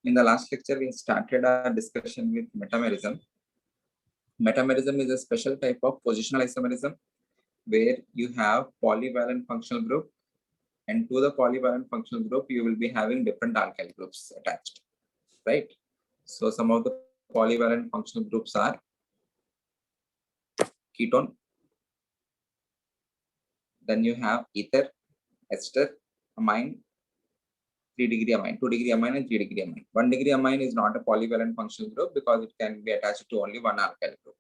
In the last lecture, we started our discussion with metamerism. Metamerism is a special type of positional isomerism where you have polyvalent functional group, and to the polyvalent functional group, you will be having different alkyl groups attached, right? So some of the polyvalent functional groups are ketone, then you have ether, ester, amine, 3-degree amine, 2-degree amine, and 3-degree amine. 1-degree amine is not a polyvalent functional group because it can be attached to only one alkyl group.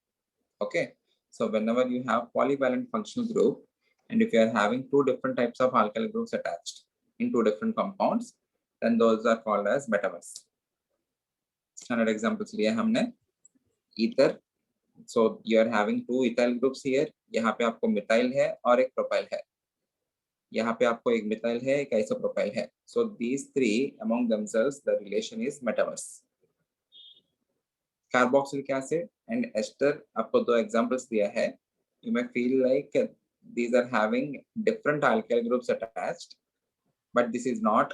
Okay, so whenever you have polyvalent functional group, and if you are having two different types of alkyl groups attached in two different compounds, then those are called as metamers. Standard examples लिया हमने ether. So you are having two ethyl groups here. यहाँ पे आपको methyl है और एक propyl है. यहाँ पे आपको एक methyl है, एक isopropyl है. So these three among themselves, the relation is metamers. Carboxylic acid and ester, आपको दो examples दिया है. You may feel like these are having different alkyl groups attached, but this is not.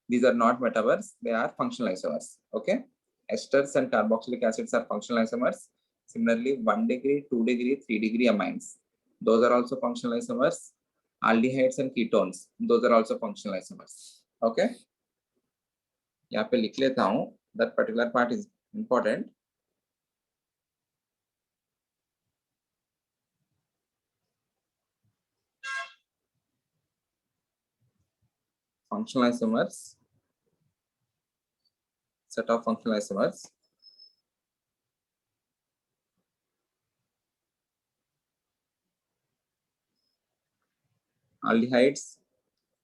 These are not metamers; they are functional isomers. Okay, esters and carboxylic acids are functional isomers. Similarly, 1-degree, 2-degree, 3-degree amines, those are also functional isomers. Aldehydes and ketones, those are also functional isomers. Okay, यहाँ पे लिख लेता हूँ. That particular part is important. Functional isomers, set of functional isomers. Aldehydes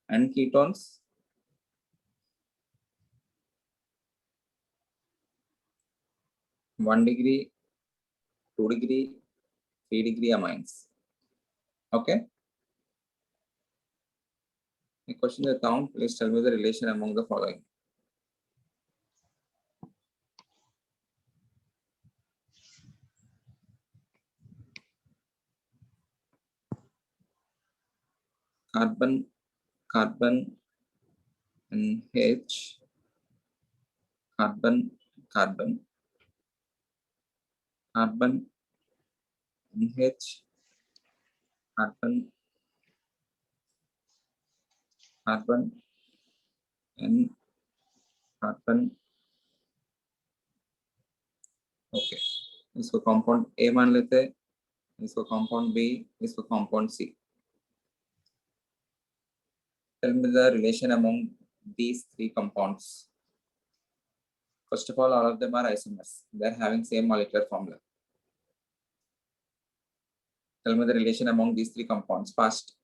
and ketones, one-degree, 2-degree, 3-degree amines. Okay. A question देता हूँ. Please tell me the relation among the following. Carbon, NH, carbon, NH, N, okay. इसको compound A मान लेते हैं, इसको compound B, इसको compound C. Tell me the relation among these three compounds. First of all of them are isomers. They are having same molecular formula. Tell me the relation among these three compounds fast.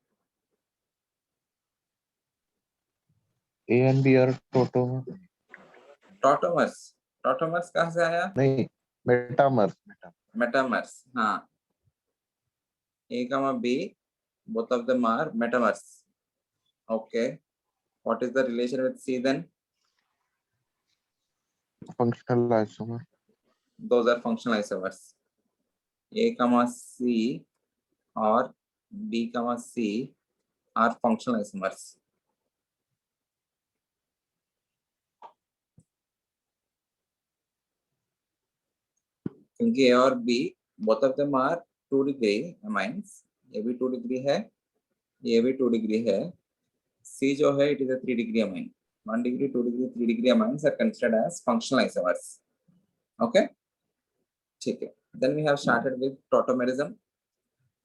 A and B are tautomers. Tautomers कहाँ से आया? नहीं, metamers. हाँ. A comma B, both of them are metamers. Okay. What is the relation with C then? Functional isomer. Those are functional isomers. A comma C or B comma C are functional isomers. क्योंकि A और B both of them are 2-degree amines. ये भी 2-degree है, ये भी 2-degree है. C जो है it is a 3-degree amine. 1-degree, 2-degree, 3-degree amines are considered as functional isomers. Okay. ठीक है. Then we have started with tautomerism.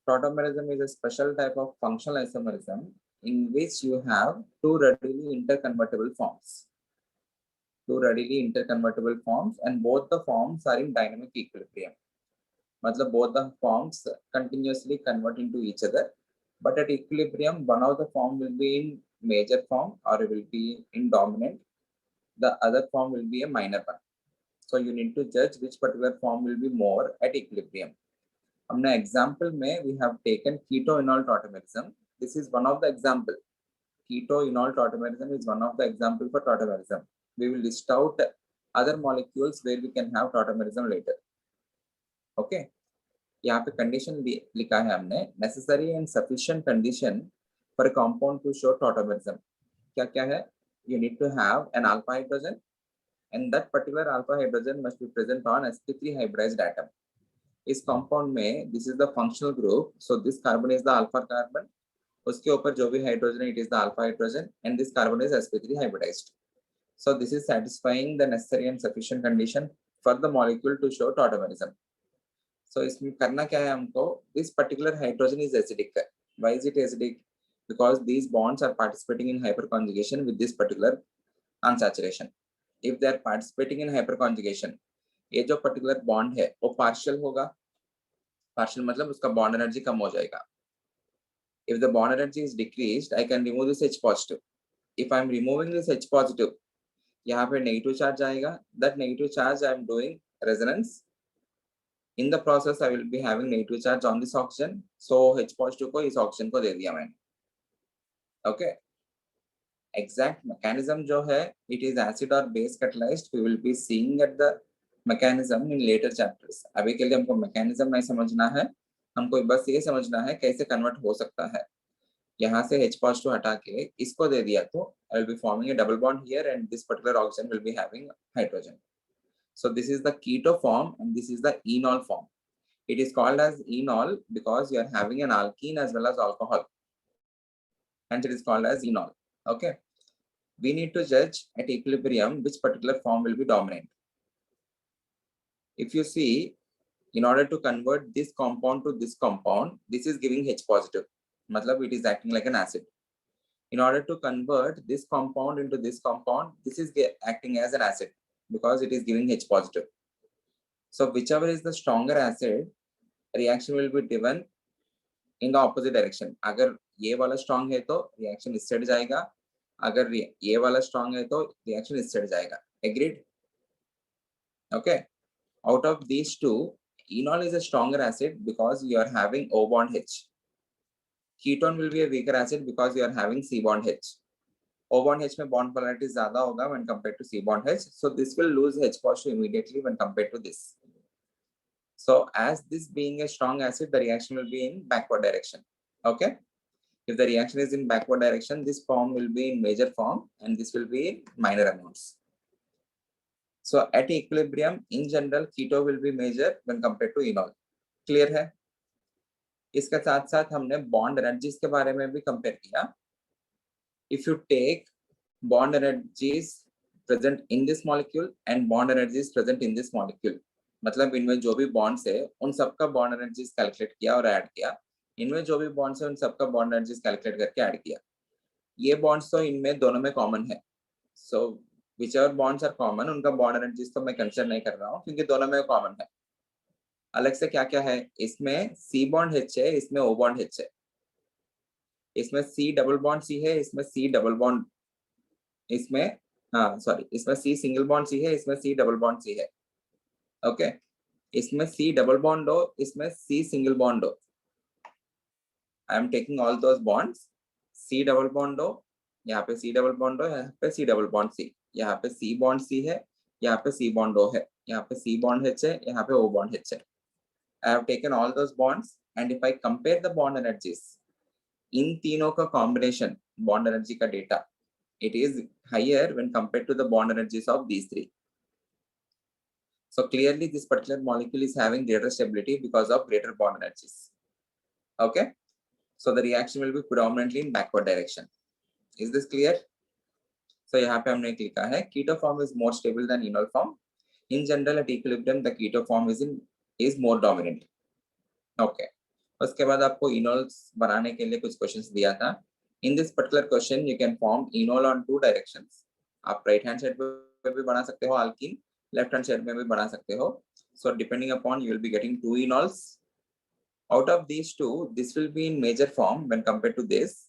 Tautomerism is a special type of functional isomerism in which you have two readily interconvertible forms. And both the forms are in dynamic equilibrium. मतलब both the forms continuously convert into each other, but at equilibrium one of the form will be in major form or it will be in dominant. The other form will be a minor one. So you need to judge which particular form will be more at equilibrium. हमने example में we have taken keto-enol tautomerism. This is one of the example. Keto-enol tautomerism is one of the example for tautomerism. We will list out other molecules where we can have tautomerism later. Okay. यहाँ पे condition लिखा है हमने necessary and sufficient condition for a compound to show tautomerism. क्या क्या है? you need to have an alpha hydrogen, and that particular alpha hydrogen must be present on sp3 hybridized atom. इस compound में this is the functional group, so this carbon is the alpha carbon, उसके ऊपर जो भी hydrogen है, it is the alpha hydrogen, and this carbon is sp3 hybridized. So this is satisfying the necessary and sufficient condition for the molecule to show tautomerism. So इसमें करना क्या है हमको, this particular hydrogen is acidic. Why is it acidic? Because these bonds are participating in hyperconjugation with this particular unsaturation. If they are participating in hyperconjugation, ये जो particular bond है वो partial होगा. Partial मतलब उसका bond energy कम हो जाएगा. If the bond energy is decreased, I can remove this H positive. If I am removing this H positive, यहाँ पे negative charge आएगा. That negative charge I am doing resonance. In the process, I will be having negative charge on this oxygen. So H positive को इस oxygen को दे दिया मैंने. Okay. Exact mechanism जो है, it is acid or base catalyzed. We will be seeing at the mechanism in later chapters. अभी के लिए हमको mechanism नहीं समझना है, हमको बस ये समझना है कैसे convert हो सकता है. यहाँ से H positive हटा के इसको दे दिया तो I will be forming a double bond here, and this particular oxygen will be having hydrogen. So this is the keto form and this is the enol form. It is called as enol because you are having an alkene as well as alcohol. Hence it is called as enol. Okay. We need to judge at equilibrium which particular form will be dominant. If you see, in order to convert this compound to this compound, this is giving H positive. Matlab it is acting like an acid. In order to convert this compound into this compound, this is acting as an acid because it is giving H positive. So whichever is the stronger acid, reaction will be driven in the opposite direction. अगर ये वाला strong है तो reaction इस side जाएगा, अगर ये वाला strong है तो reaction इस साइड जाएगा. Agreed? Okay. Out of these two, enol is a stronger acid because you are having O bond H. Ketone will be a weaker acid because you are having C bond H. O bond H में bond polarity ज़्यादा होगा when compared to C bond H. So this will lose H positive immediately when compared to this. So as this being a strong acid, the reaction will be in backward direction. Okay. If the reaction is in backward direction, this form will be in major form and this will be in minor amounts. So at equilibrium, in general, keto will be major when compared to enol. Clear है? इसके साथ साथ हमने bond energies के बारे में भी compare किया. If you take bond energies present in this molecule and bond energies present in this molecule, मतलब इनमें जो भी bonds है उन सबका bond energies calculate किया और add किया. इनमें जो भी bonds है उन सबका bond energies calculate करके add किया. ये bonds तो इनमें दोनों में common है. So whichever bonds are common, उनका bond energies तो मैं consider नहीं कर रहा हूँ क्योंकि दोनों में common है. अलग से क्या क्या है, इसमें C bond H है, इसमें O bond H है, इसमें C double bond C है, इसमें C double bond, इसमें इसमें C single bond C है, इसमें C double bond C है. ओके. इसमें C double bond O, इसमें C single bond O. I am taking all those bonds. C double bond O, यहाँ पे C double bond O, यहाँ पे C double bond C, यहाँ पे C bond C है, यहाँ पे C bond O है, यहाँ पे C bond H है, यहाँ पे O bond H है. I have taken all those bonds, and if I compare the bond energies in तीनों का combination bond energy का data, it is higher when compared to the bond energies of these three. So clearly this particular molecule is having greater stability because of greater bond energies. Okay. So the reaction will be predominantly in backward direction. Is this clear? So यहाँ पे हमने लिखा है keto form is more stable than enol form. In general, at equilibrium, the keto form is more dominant. Okay. उसके बाद आपको enols बनाने के लिए कुछ questions दिया था. In this particular question, you can form enol on two directions. आप right hand side पे भी बना सकते हो alkene, left hand side में भी बना सकते हो. So depending upon, you will be getting two enols. Out of these two, this will be in major form when compared to this.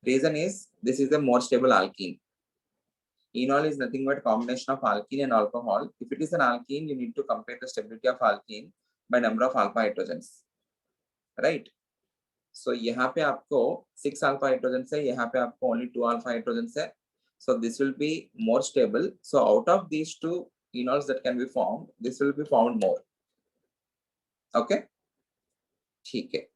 Reason is this is a more stable alkene. Enol is nothing but combination of alkene and alcohol. If it is an alkene, you need to compare the stability of alkene by number of alpha hydrogens, right? So यहाँ पे आपको 6 alpha hydrogens है, यहाँ पे आपको only 2 alpha hydrogens है. So this will be more stable. So out of these two enols that can be formed, this will be found more. Okay. ठीक है.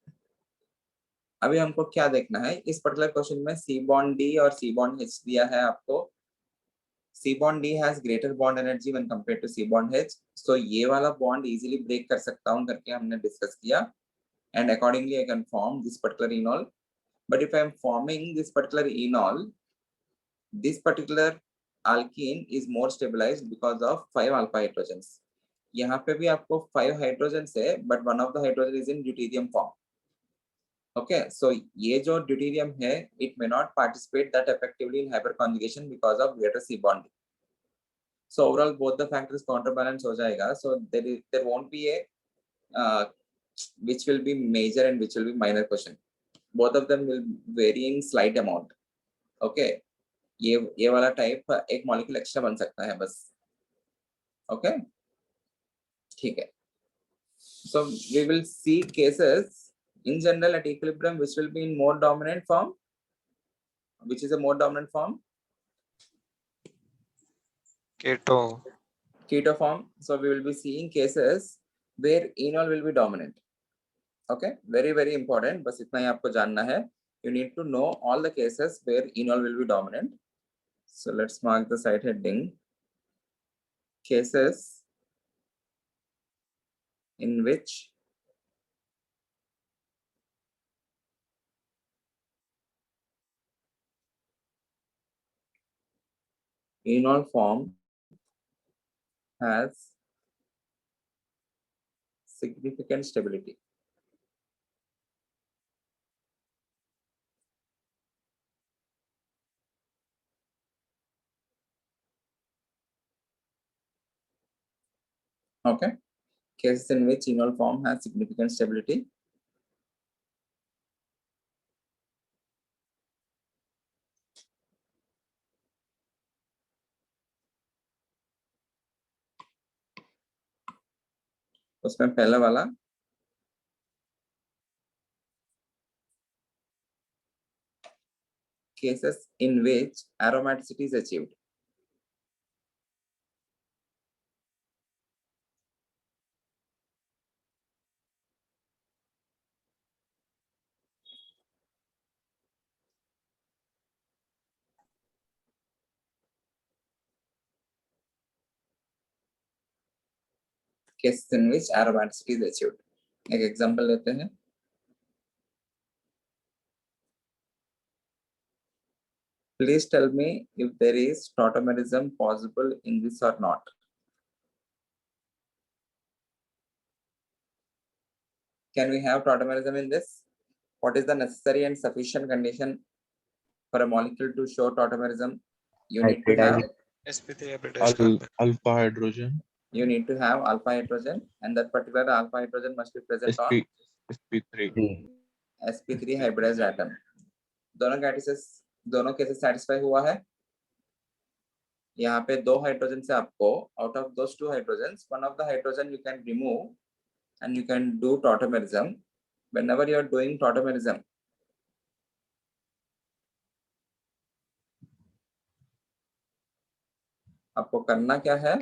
अभी हमको क्या देखना है इस पर्टिकुलर क्वेश्चन में, सी बॉन्ड डी और सी बॉन्ड एच दिया है आपको। C bond D has greater bond energy when compared to C bond H, so ये वाला बॉन्ड इजीली ब्रेक कर सकता हूं करके हमने डिस्कस किया, and accordingly I can form this particular इनॉल। But if I am forming this particular इनॉल, this particular alkene is more stabilized because of 5 alpha hydrogens. यहाँ पे भी आपको 5 hydrogens है, but one of the hydrogen is in deuterium form. Okay, so ये जो deuterium है, it may not participate that effectively in hyperconjugation because of greater C bond. So overall both the factors counterbalance हो जाएगा. So there won't be a which will be major and which will be minor question. Both of them will vary in slight amount. Okay. ये वाला type एक molecule extra बन सकता है बस। Okay ठीक है। So we will see cases in general at equilibrium which will be in more dominant form, which is a more dominant form, keto form. So we will be seeing cases where enol will be dominant. Okay, very important, बस इतना ही आपको जानना है। You need to know all the cases where enol will be dominant. So let's mark the side heading, cases in which enol form has significant stability. Okay, cases in which enol form has significant stability. उसमें पहला वाला cases in which aromaticity is achieved. Cases in which aromaticity is achieved. एक example लेते हैं। Please tell me if there is tautomerism possible in this or not. Can we have tautomerism in this? What is the necessary and sufficient condition for a molecule to show tautomerism? You need to have sp3 hybridized alpha hydrogen. You need to have alpha hydrogen, and that particular alpha hydrogen must be present on sp3 sp3 hybridized atom. दोनों cases satisfy हुआ है। यहाँ पे 2 hydrogen से आपको out of those 2 hydrogens, one of the hydrogen you can remove and you can do tautomerism. Whenever you are doing tautomerism, आपको करना क्या है?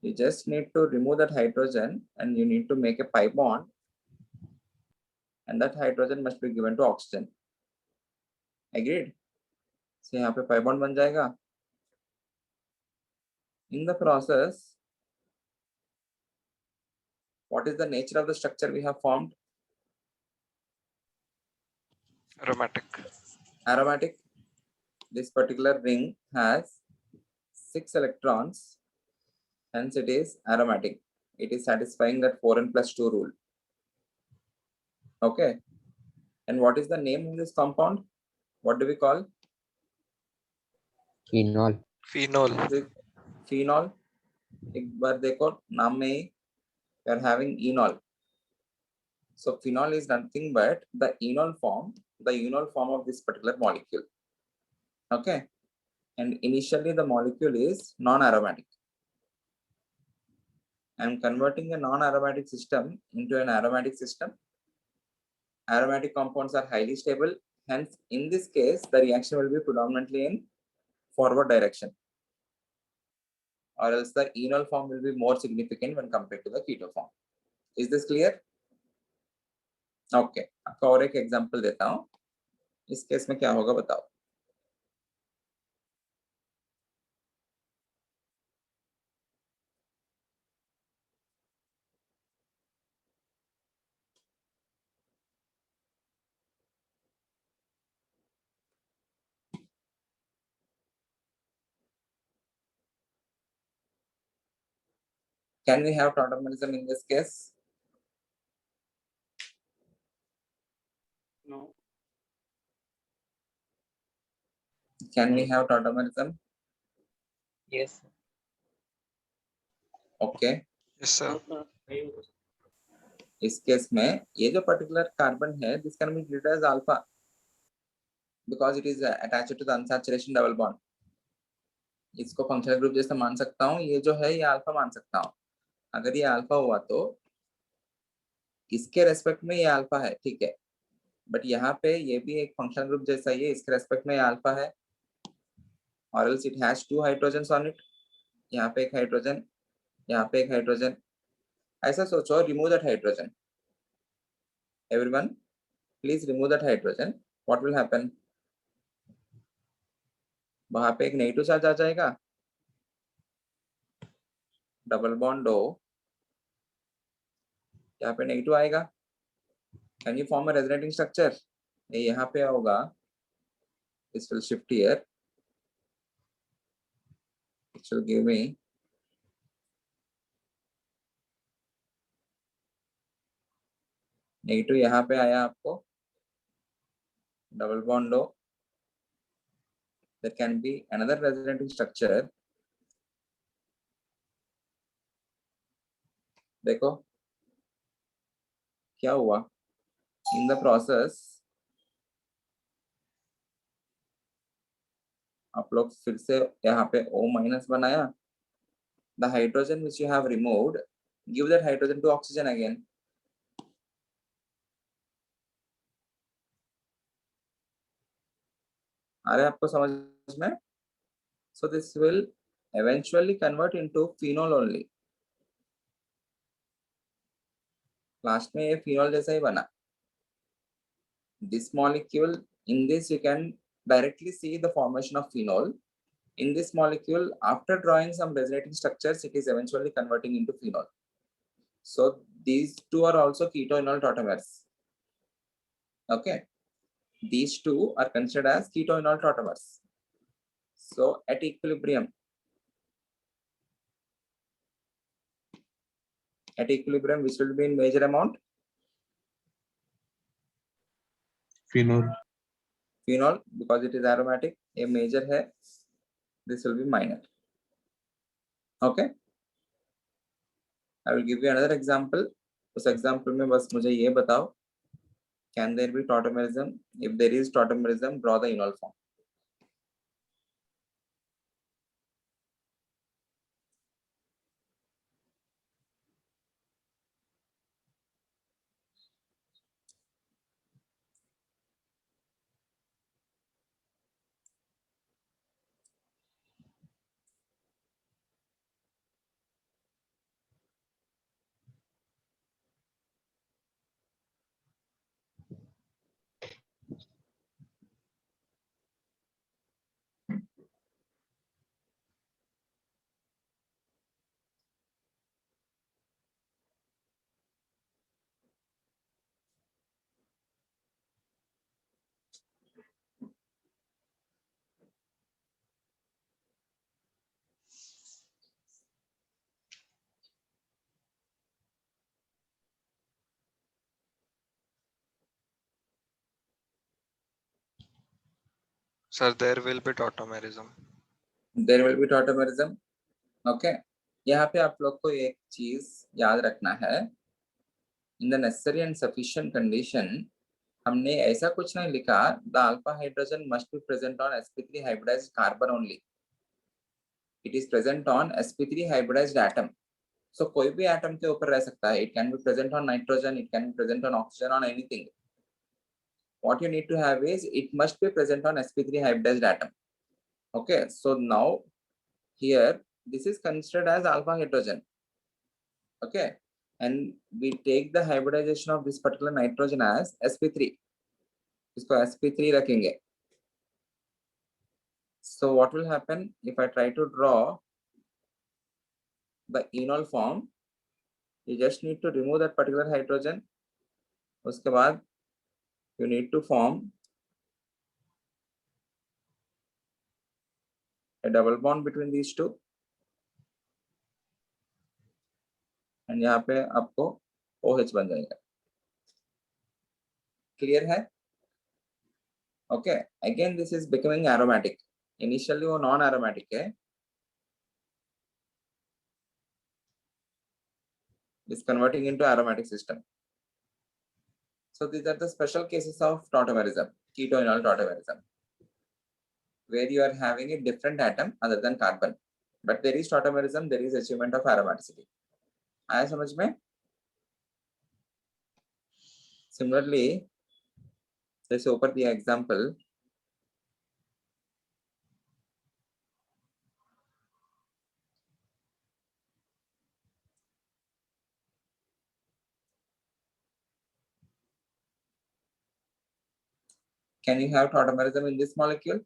You just need to remove that hydrogen and you need to make a pi bond, and that hydrogen must be given to oxygen. Agreed? So यहाँ पे pi bond बन जाएगा। In the process, what is the nature of the structure we have formed? Aromatic. This particular ring has 6 electrons, hence it is aromatic. It is satisfying that 4n+2 rule. Okay. And what is the name of this compound? What do we call? Phenol. Phenol. एक बार देखो नाम में ही we are having enol. So phenol is nothing but the enol form of this particular molecule. Okay. And initially the molecule is non-aromatic. I am converting a non-aromatic system into an aromatic system. Aromatic compounds are highly stable. Hence, in this case, the reaction will be predominantly in forward direction. Or else the enol form will be more significant when compared to the keto form. Is this clear? Okay. आपका और एक example देता हूँ. इस case में क्या होगा बताओ? Can we have tautomerism in this case? No. Can we have tautomerism? Yes. Okay. Yes, sir. इस केस में ये जो पर्टिकुलर कार्बन है, this can be treated as alpha because it is attached to the unsaturation double bond. इसको functional group जैसा मान सकता हूँ, ये जो है ये अल्फा मान सकता हूँ। अगर ये अल्फा हुआ तो इसके रेस्पेक्ट में ये अल्फा है, ठीक है, बट यहाँ पे ये भी एक फंक्शनल ग्रुप जैसा ही है, इसके रेस्पेक्ट में ये अल्फा है, और else it has 2 hydrogens on it. यहाँ पे एक हाइड्रोजन, यहाँ पे एक हाइड्रोजन। ऐसा सोचो, remove that hydrogen, everyone please remove that hydrogen, what will happen? वहां पे एक नेगेटिव चार्ज आ जाएगा, डबल बॉन्ड O, यहाँ पे नेगेटिव आएगा। Can you form a resonating structure? ये यहाँ पे होगा, this will shift here, it will give me negative, यहाँ पे आया आपको double bond O, there can be another resonating structure। देखो क्या हुआ इन द प्रोसेस, आप लोग फिर से यहाँ पे O माइनस बनाया, the hydrogen which you have removed, give that hydrogen to oxygen again. आ रहा है आपको समझ में? So this will eventually convert into phenol only। Last में ये फिनोल जैसा ही बना। This molecule, in this you can directly see the formation of phenol। In this molecule, after drawing some resonating structures, it is eventually converting into phenol। So these two are also ketoenol tautomers। Okay, these two are considered as ketoenol tautomers। So at equilibrium, which will be in major amount? Phenol. Phenol, because it is aromatic, a major है, this will be minor। Okay, I will give you another example। उस example में बस मुझे ये बताओ, can there be tautomerism? If there is tautomerism, draw the enol form। Sir, there will be tautomerism. There will be tautomerism। Okay, यहाँ पे आप लोग को एक चीज याद रखना है, in the necessary and sufficient condition, हमने ऐसा कुछ नहीं लिखा the alpha hydrogen must be present on sp3 hybridized carbon only। It is present on sp3 hybridized atom। So कोई भी atom के ऊपर रह सकता है, it can be present on nitrogen, it can be present on oxygen, on anything। What you need to have is it must be present on sp3 hybridized atom। Okay, so now here this is considered as alpha hydrogen। Okay, and we take the hybridization of this particular nitrogen as sp3। इसको sp3 रखेंगे. So what will happen if I try to draw the enol form? You just need to remove that particular hydrogen. उसके बाद you need to form a double bond between these two. And यहाँ पे आपको OH बन जाएगा. Clear है? Okay. Again, this is becoming aromatic. Initially वो non aromatic है. Is converting into aromatic system. So these are the special cases of tautomerism, keto-enol tautomerism, where you are having a different atom other than carbon. But there is tautomerism, there is achievement of aromaticity. आया समझ में? Similarly, let's open the example. Can you have tautomerism in this molecule?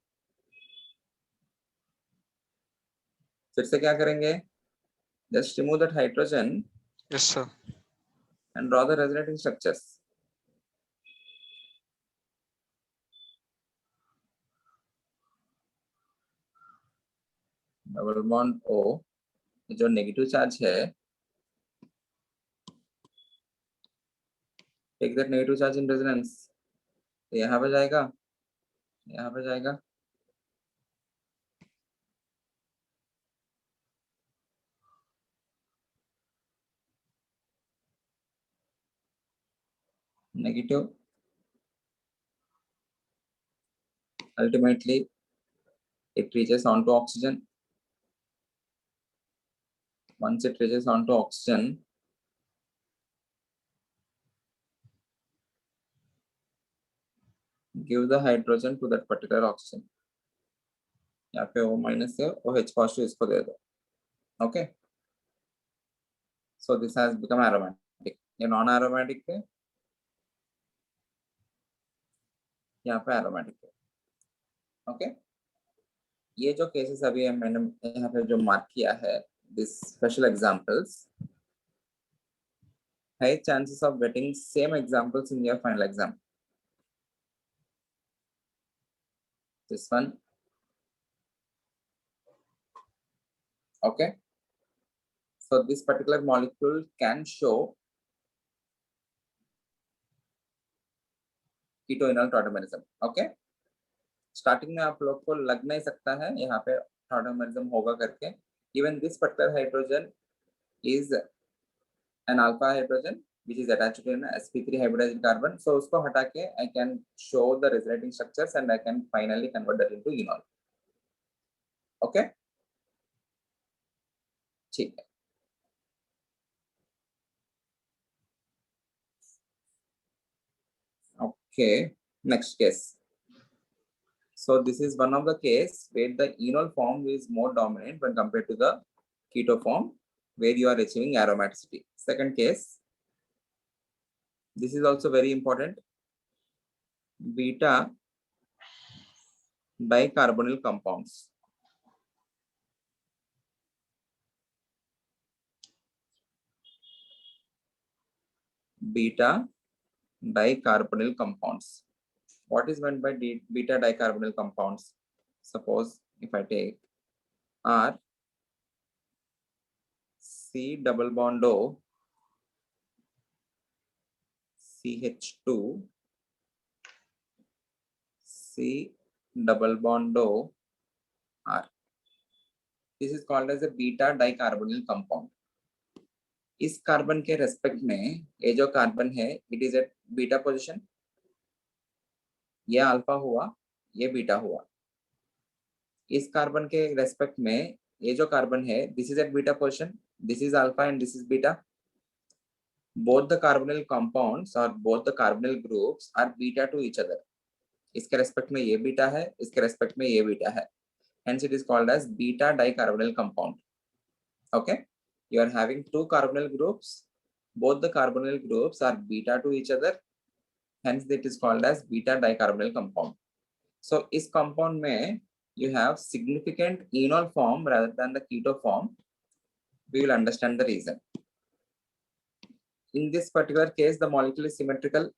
फिर से क्या करेंगे? Just remove that hydrogen Yes, sir. and draw the resonating structures. Double bond O, जो negative charge है, take that negative charge in resonance. यहाँ पे जाएगा, यहाँ पे जाएगा. Negative. Ultimately, it reaches onto oxygen. Once it reaches onto oxygen, give the hydrogen to that particular oxygen. यहाँ पे O minus है, OH positive इसको दे दो. Okay. So this has become aromatic. ये non-aromatic है, यहाँ पे aromatic है. Okay. ये जो cases अभी मैंने यहाँ पे जो mark किया है, these special examples, high chances of getting same examples in your final exam. This one. Okay. So this particular molecule can show keto-enol tautomerism. Okay. Starting में आप लोग को लग नहीं सकता है यहाँ पे tautomerism होगा करके. Even this particular hydrogen is an alpha hydrogen which is attached to an sp3 hybridized carbon. So उसको हटा के I can show the resonating structures and I can finally convert that into enol. Okay. ठीक है. Okay. Next case. So this is one of the case where the enol form is more dominant when compared to the keto form, where you are achieving aromaticity. Second case, this is also very important. Beta dicarbonyl compounds. Beta dicarbonyl compounds. What is meant by beta dicarbonyl compounds? Suppose if I take R, C double bond O, CH2, C double bond O, R. This is called as a beta dicarbonyl compound. इस carbon के respect में ये जो carbon है, it is at beta position. ये alpha हुआ, ये beta हुआ. इस कार्बन के रेस्पेक्ट में ये जो कार्बन है, this is at beta position, this is alpha and this is beta. Both the carbonyl compounds और both the carbonyl groups are beta to each other. इसके रेस्पेक्ट में ये बीटा है, इसके रेस्पेक्ट में ये बीटा है. Hence it is called as beta dicarbonyl compound. Okay, you are having two carbonyl groups. Both the carbonyl groups are beta to each other. hence it is called as beta dicarbonyl compound. So इस compound में you have significant enol form rather than the keto form. We will understand the reason. In this particular case, the molecule is symmetrical.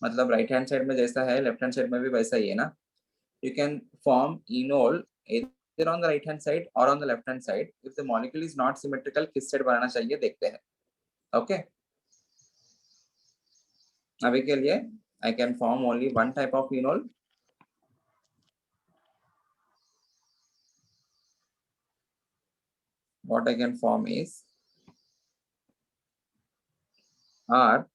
मतलब right hand side में जैसा है left hand side में भी वैसा ही है ना. You can form enol either on the right hand side or on the left hand side. If the molecule is not symmetrical, किस side बनाना चाहिए देखते हैं. Okay. अभी के लिए I can form only one type of enol. What I can form is R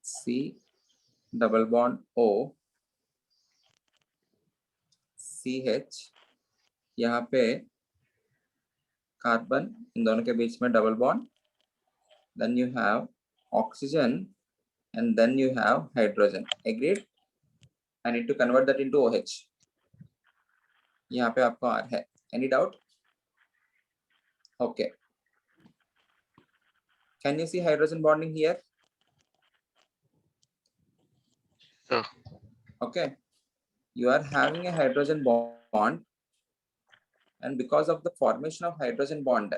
C double bond O CH, यहाँ पे carbon, इन दोनों के बीच में double bond, then you have oxygen and then you have hydrogen. Agreed? I need to convert that into OH. यहाँ पे आपको R है. Any doubt? Okay. Can you see hydrogen bonding here? Sir. Okay. You are having a hydrogen bond, and because of the formation of hydrogen bond,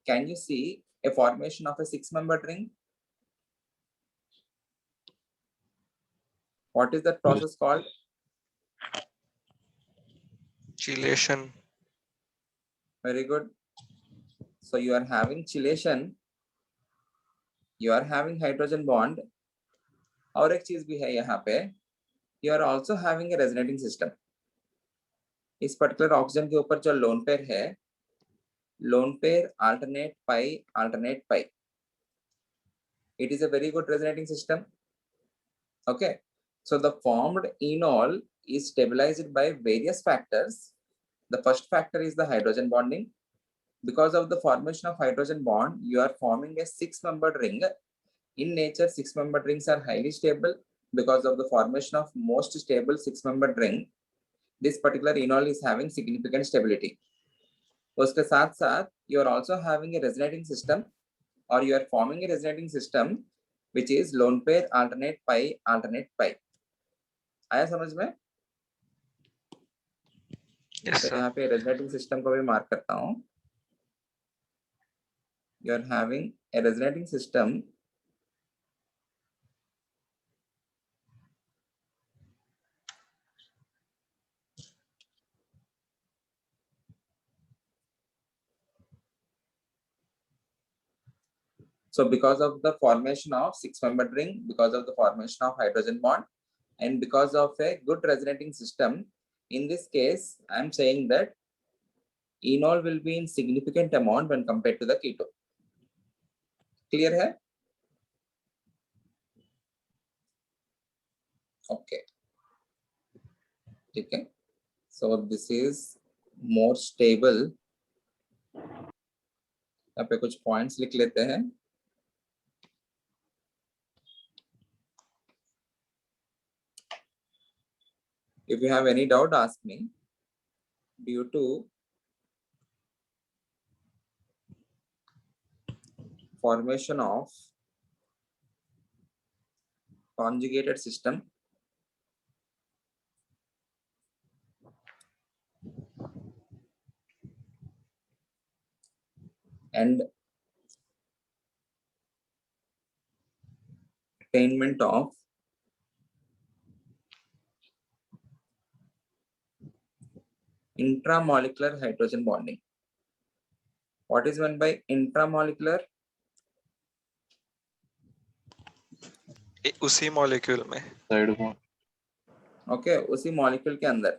can you see a formation of a 6-membered ring? What is that process called? Chelation. Very good. So you are having chelation, you are having hydrogen bond, और एक चीज भी है यहाँ पे, you are also having a resonating system. इस particular oxygen के ऊपर जो लोन पेयर है, lone pair alternate pi. It is a very good resonating system. Okay. So the formed enol is stabilized by various factors. The first factor is the hydrogen bonding. Because of the formation of hydrogen bond, you are forming a 6-membered ring. In nature, 6-membered rings are highly stable. Because of the formation of most stable 6-membered ring, this particular enol is having significant stability. उसके साथ साथ you are also having a resonating system, or you are forming a resonating system which is lone pair alternate pi. आया समझ में? Yes, तो sir. यहाँ पे resonating system को भी मार्क करता हूँ. You are having a resonating system so because of the formation of 6-membered ring, because of the formation of hydrogen bond, and because of a good resonating system, in this case, I am saying that enol will be in significant amount when compared to the keto. Clear है? Okay. Okay. So this is more stable. यहाँ पे कुछ points लिख लेते हैं. If you have any doubt, ask me. Due to formation of conjugated system, and attainment of intramolecular hydrogen bonding. What is meant by intramolecular? उसी molecule में. Side bond. Okay, उसी molecule के अंदर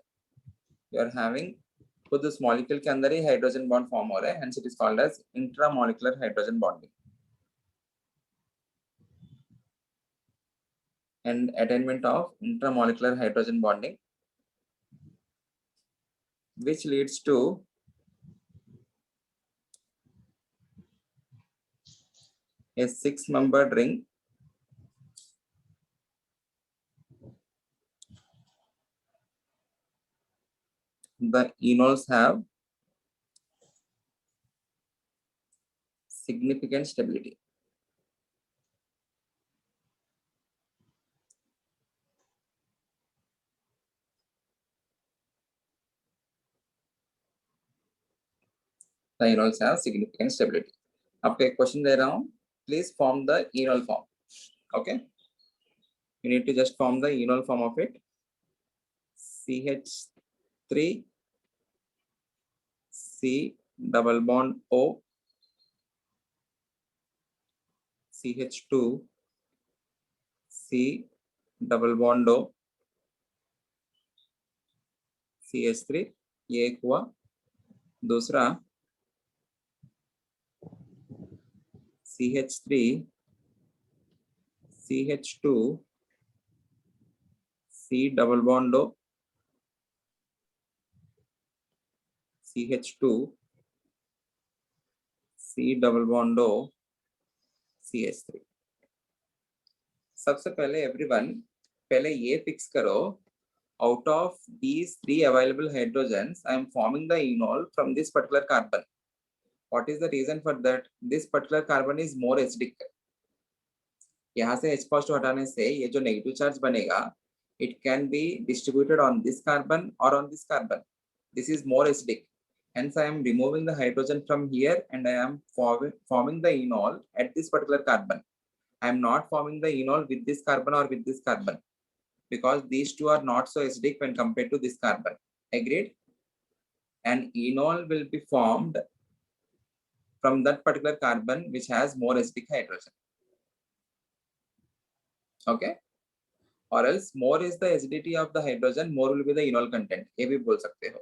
you are having, खुद उस molecule के अंदर ही hydrogen bond form हो रहा है, hence it is called as intramolecular hydrogen bonding. And attainment of intramolecular hydrogen bonding, which leads to a 6-membered ring the enols have significant stability. The enols have significant stability. आपको एक question दे रहा हूं, please form the enol form. Okay, you need to just form the enol form of it. CH3 C double bond O, CH2 C double bond O, CH3, ये एक हुआ. दूसरा CH3 CH2 C double bond O, CH2 C double bond O, CH3. सबसे पहले everyone, पहले ये fix करो, out of these 3 available hydrogens, I am forming the enol from this particular carbon. What is the reason for that? This particular carbon is more acidic. यहाँ से H positive हटाने से ये जो negative charge बनेगा, it can be distributed on this carbon or on this carbon. This is more acidic. Hence, I am removing the hydrogen from here and I am forming the enol at this particular carbon. I am not forming the enol with this carbon or with this carbon, because these two are not so acidic when compared to this carbon. Agreed? And enol will be formed from that particular carbon which has more acidic hydrogen. Okay? Or else more is the acidity of the hydrogen, more will be the enol content. ये भी बोल सकते हो.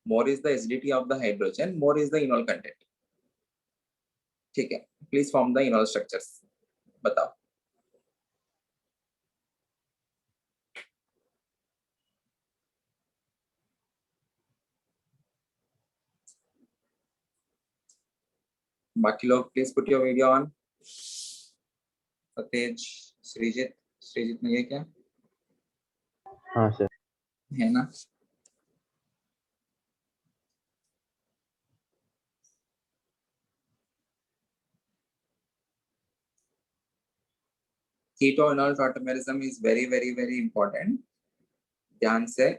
More is the acidity of the hydrogen, more is the enol content. ठीक है. Please form the enol structures. बताओ. बाकी लोग please put your video on. Satej, Sreejith में ये क्या हाँ सर. है ना? Keto-enol tautomerism is very, very, very important. ध्यान से.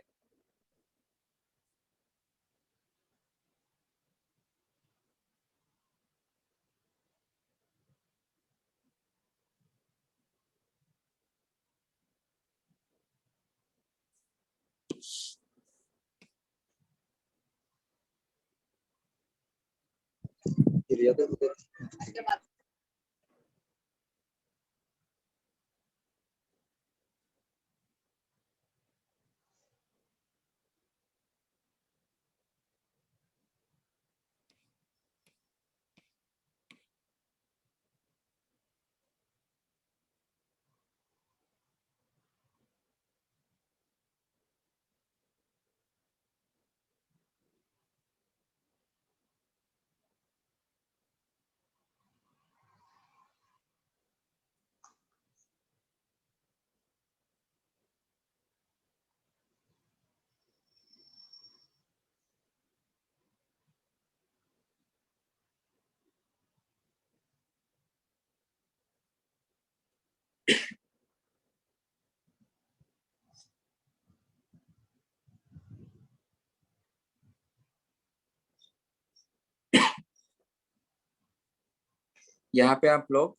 यहाँ पे आप लोग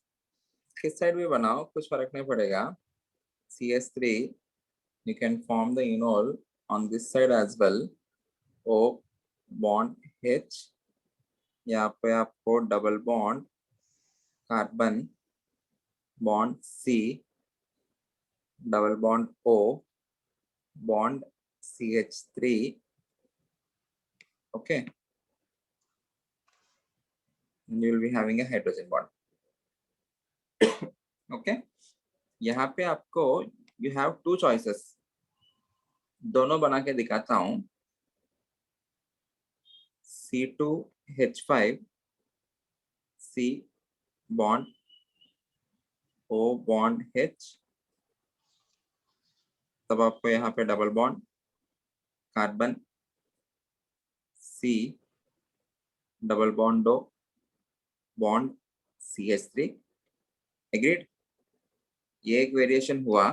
किस साइड भी बनाओ, कुछ फर्क नहीं पड़ेगा. CH3, you can form the enol on this side as well. O bond H, यहाँ पे आपको double bond carbon bond C, double bond O bond CH3. Okay, and you will be having a hydrogen bond. Okay, यहाँ पे आपको you have two choices. दोनों बना के दिखाता हूं. C2H5 C bond O bond H, तब आपको यहाँ पे double bond carbon C double bond O bond CH3, agreed. ये एक वेरिएशन हुआ।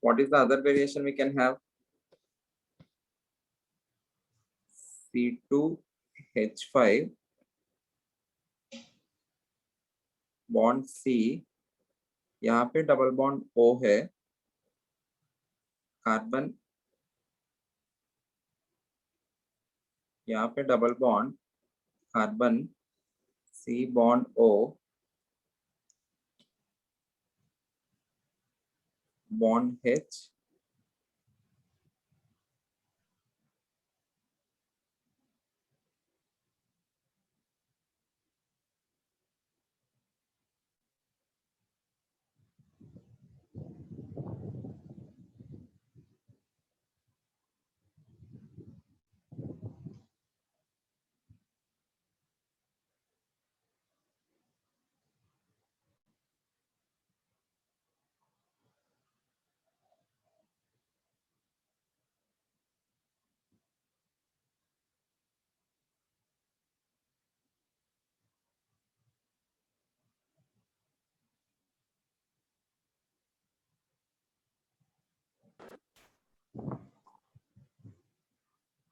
What is the other variation we can have? C2H5 bond C, यहाँ पे डबल बॉन्ड O है, कार्बन, यहाँ पे double bond carbon C bond O bond H,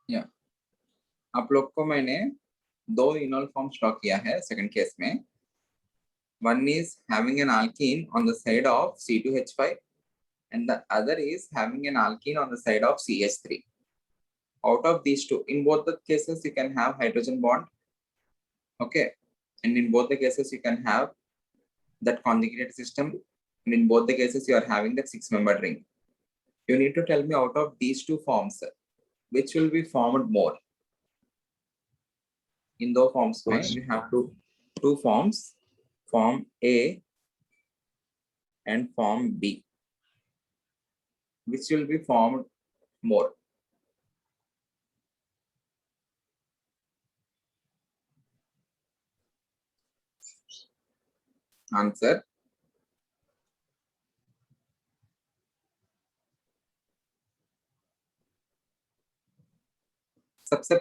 या आप लोग को मैंने दो इनॉल फॉर्म्स ड्रॉ किया है सेकंड केस में। One is having an alkene on the side of C2H5 and the other is having an alkene on the side of CH3. Out of these two, in both the cases you can have hydrogen bond, okay, and in both the cases you can have that conjugated system, and in both the cases you are having that 6-membered ring. You need to tell me out of these two forms which will be formed more. In those forms Yes. we have two forms, form A and form B, which will be formed more. Answer. सबसे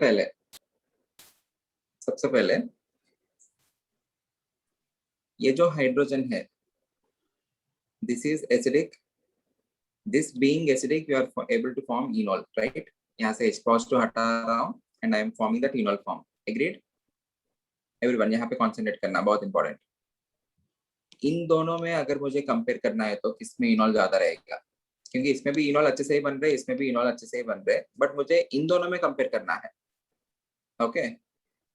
पहले ये जो hydrogen है, this is acidic, this being acidic you are able to form enol, right? यहाँ से H positive हटा रहा हूँ and I am forming that enol form. Agreed? Everyone यहाँ पे concentrate करना बहुत important. इन दोनों में अगर मुझे कंपेयर करना है तो किसमें इनॉल ज्यादा रहेगा, क्योंकि इसमें भी इनॉल अच्छे से ही बन रहे, इसमें भी इनॉल अच्छे से ही बन रहे, बट मुझे इन दोनों में कंपेयर करना है। Okay,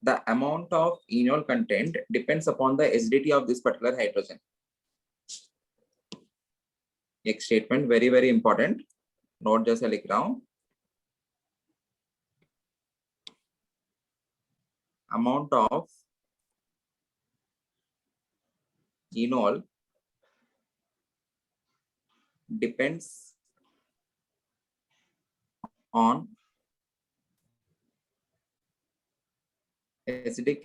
the amount of enol content depends upon the acidity of this particular hydrogen. एक statement very very important, note जैसे लिख रहा हूं, amount of enol depends on acidic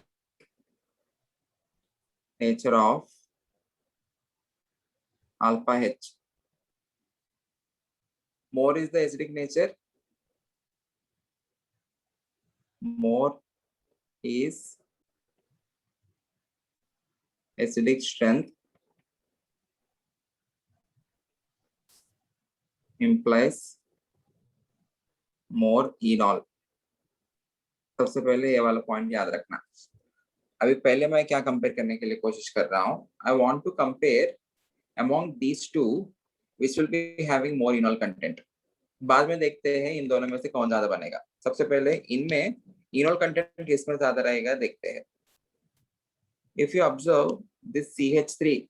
nature of alpha H. More is the acidic nature, more is acidic strength, implies more enol. सबसे पहले ये वाला point याद रखना। अभी पहले मैं क्या कंपेयर करने के लिए कोशिश कर रहा हूं, I want to compare among these two which will be having more enol content. बाद में देखते हैं इन दोनों में से कौन ज्यादा बनेगा। सबसे पहले इनमें इनॉल कंटेंट किसमें ज्यादा रहेगा देखते हैं। If you observe this CH3,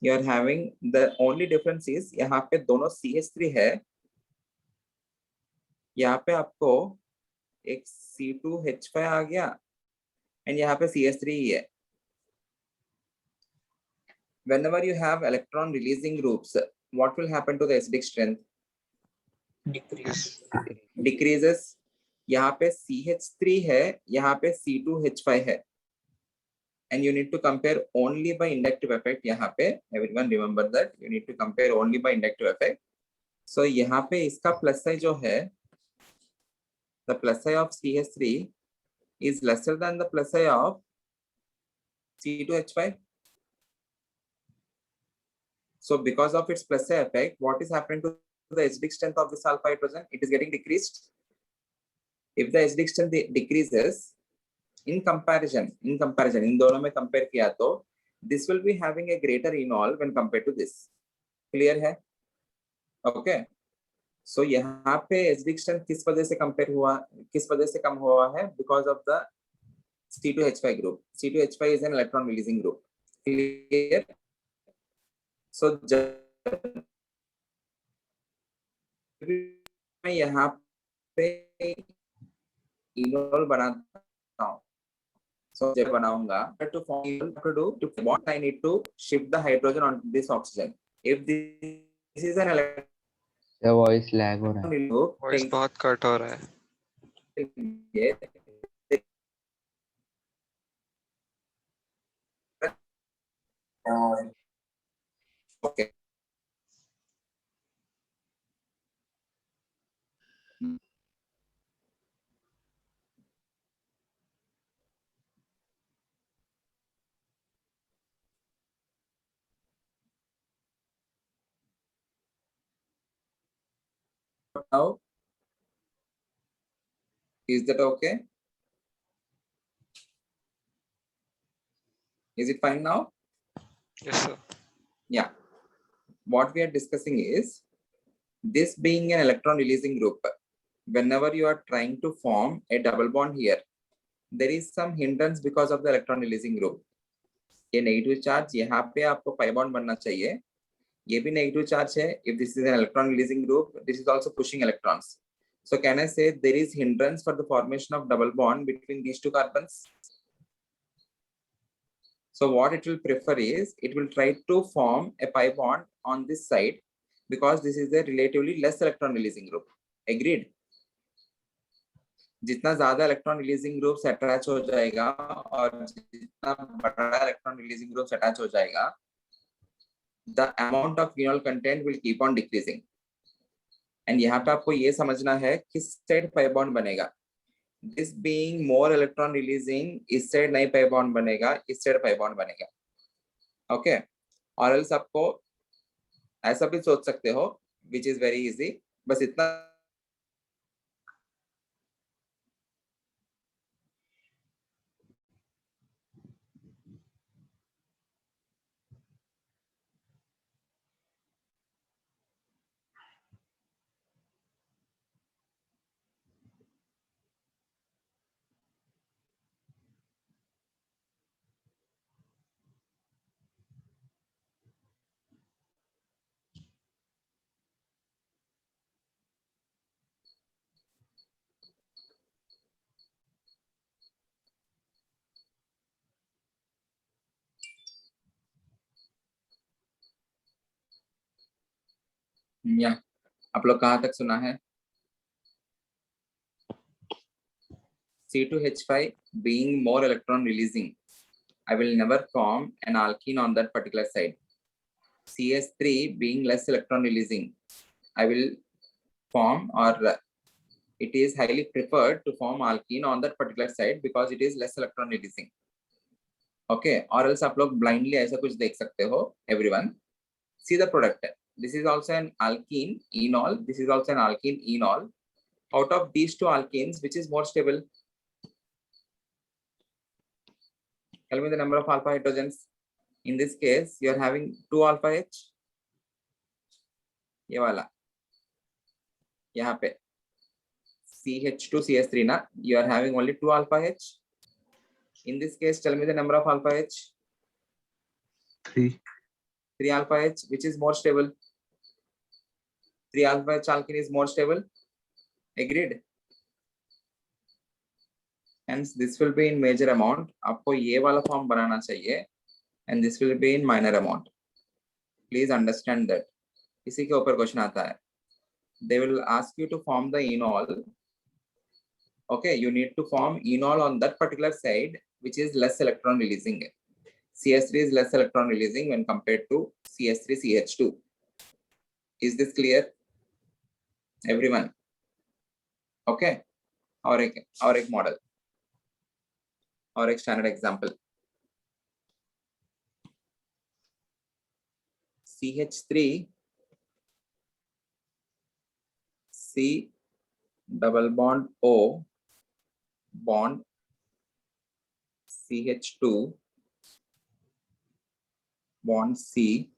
you are having the only difference is यहाँ पे दोनों CH3 है, यहाँ पे आपको एक C2H5 आ गया एंड यहाँ पे CH3 ही है। Whenever you have electron releasing groups, what will happen to the acidic strength? Decreases. यहाँ पे CH3 है, यहाँ पे C2H5 है। and you need to compare only by inductive effect. यहाँ पे everyone remember that you need to compare only by inductive effect. So यहाँ पे इसका plus sign जो है, the plus sign of CH3 is lesser than the plus sign of C2H5. So because of its plus sign effect, what is happening to the acidic strength of this alpha hydrogen? It is getting decreased. If the acidic strength decreases, in comparison, इन दोनों में compare किया तो this will be having a greater enol when compared to this. Clear है? Okay. So यहाँ पे acidic strength किस वजह से compare हुआ, किस वजह से कम हुआ है? Because of the C2H5 group. C2H5 is an electron releasing group. Clear? So जब मैं यहाँ पे enol बनाता हूँ, so जब बनाऊंगा, to form enol, to do to bond, I need to shift the hydrogen on this oxygen. If this is an electron या voice lag हो रहा है। group, वॉइस बहुत कट हो रहा है। Okay. Now, is that okay? Is it fine now? Yes, sir. Yeah. What we are discussing is this being an electron releasing group. Whenever you are trying to form a double bond here, there is some hindrance because of the electron releasing group. ये negative charge यहाँ पे आपको pi bond बनना चाहिए. ये भी negative charge है. If this is an electron releasing group, this is also pushing electrons. So can I say there is hindrance for the formation of double bond between these two carbons? So what it will prefer is, it will try to form a pi bond on this side because this is a relatively less electron releasing group. Agreed? जितना ज्यादा electron releasing group से attach हो जाएगा और जितना बड़ा electron releasing group से attach हो जाएगा, the amount of phenol content will keep on decreasing. And यहाँ पे आपको ये समझना है किस साइड pi bond बनेगा. This being more electron releasing, इस साइड नहीं pi bond बनेगा, इस साइड pi bond बनेगा. Okay? और else आपको ऐसा भी सोच सकते हो, which is very easy. बस इतना या आप लोग कहाँ तक सुना है? C2H5 being more electron releasing, I will never form an alkene on that particular side. CS3 being less electron releasing, I will form, or it is highly preferred to form alkene on that particular side because it is less electron releasing. Okay, or else आप लोग blindly ऐसा कुछ देख सकते हो. Everyone, see the product. This is also an alkene enol. This is also an alkene enol. Out of these two alkenes, which is more stable? Tell me the number of alpha hydrogens. In this case, you are having 2 alpha H. ये वाला यहाँ पे CH2 CH3 ना, you are having only 2 alpha H. In this case, tell me the number of alpha H. 3. 3 alpha H, which is more stable. 3 alpha H alkene is more stable. Agreed? Hence, this will be in major amount. आपको ये वाला form बनाना चाहिए, and this will be in minor amount. Please understand that. इसी के ऊपर question आता है. They will ask you to form the enol. Okay, you need to form enol on that particular side which is less electron releasing. CS3 is less electron releasing when compared to CS3CH2. Is this clear, everyone? Okay. और एक model और एक standard example. CH3 C double bond O bond CH2 bond C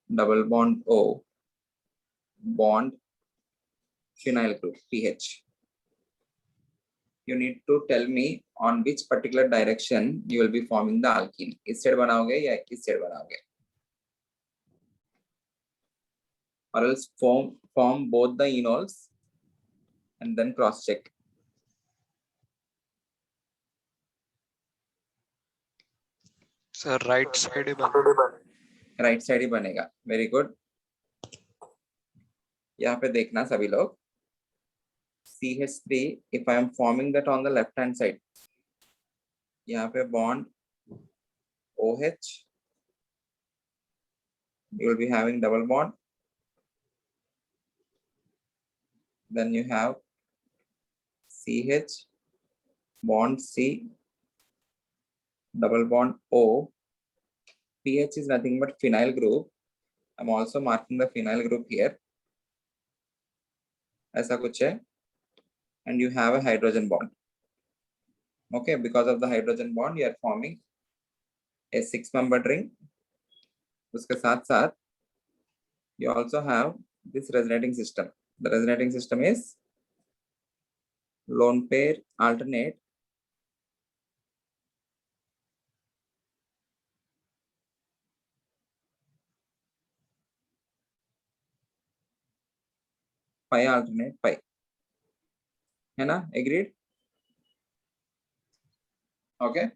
double bond O bond phenyl group PH. You need to tell me on which particular direction you will be forming the alkene. इस side बनाओगे या इस side बनाओगे? Or else form both the enols and then cross check. Sir right side ही बना right side ही बनेगा. Very good. यहाँ पे देखना सभी लोग. CH3, if I am forming that on the left hand side, यहाँ पे bond OH, you will be having double bond. Then you have CH bond C double bond O. PH is nothing but phenyl group. I'm also marking the phenyl group here. ऐसा कुछ है. And you have a hydrogen bond. Okay, because of the hydrogen bond, you are forming a 6-membered ring. उसके साथ साथ you also have this resonating system. The resonating system is lone pair alternate pi alternate pi. है ना? Agreed? Okay.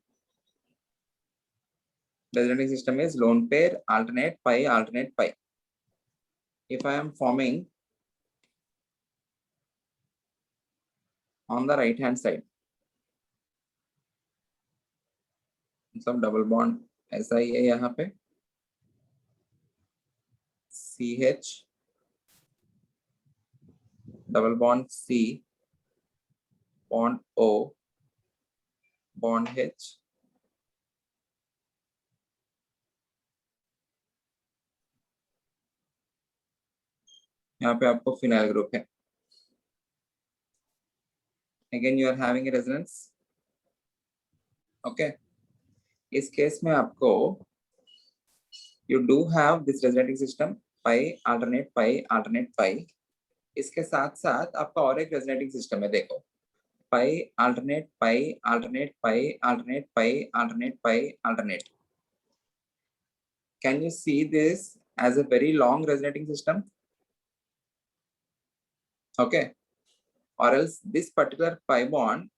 Resonating system is lone pair alternate pi alternate pi. If I am forming on the right hand side some double bond ऐसा ही है यहाँ पे CH double bond C bond O bond H यहाँ पे आपको phenyl group है. Again you are having a resonance. Okay. इस case में आपको you do have this resonating system pi alternate pi alternate pi. इसके साथ साथ आपका और एक resonating system है. देखो pi alternate pi alternate pi alternate pi alternate pi alternate. Can you see this as a very long resonating system? Okay. Or else this particular pi bond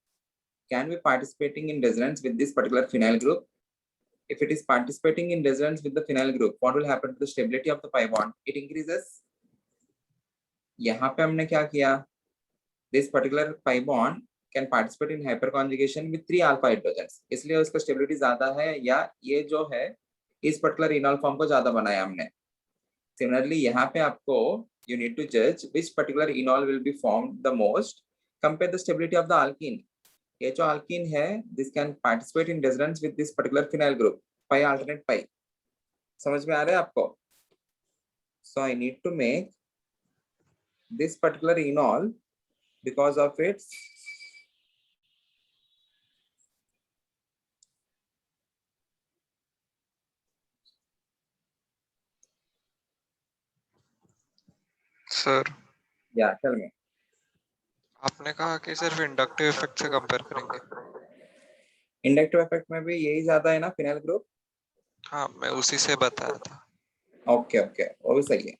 can be participating in resonance with this particular phenyl group. If it is participating in resonance with the phenyl group, what will happen to the stability of the pi bond? It increases. यहाँ पे हमने क्या किया? This particular pi bond can participate in hyperconjugation with 3 alpha hydrogens. इसलिए उसका stability ज़्यादा है या ये जो है इस particular enol form को ज़्यादा बनाया हमने. Similarly, यहाँ पे आपको you need to judge which particular enol will be formed the most. Compare the stability of the alkene. ये जो alkene है, this can participate in resonance with this particular phenyl group, pi alternate pi. समझ में आ रहा है आपको? So I need to make this particular enol because of its sir yeah, tell me. आपने कहा कि सिर्फ इंडक्टिव इफेक्ट से कंपेयर करेंगे. इंडक्टिव इफेक्ट में भी यही ज्यादा है ना फिनाइल ग्रुप. हाँ मैं उसी से बताया था. ओके ओके वो भी सही है.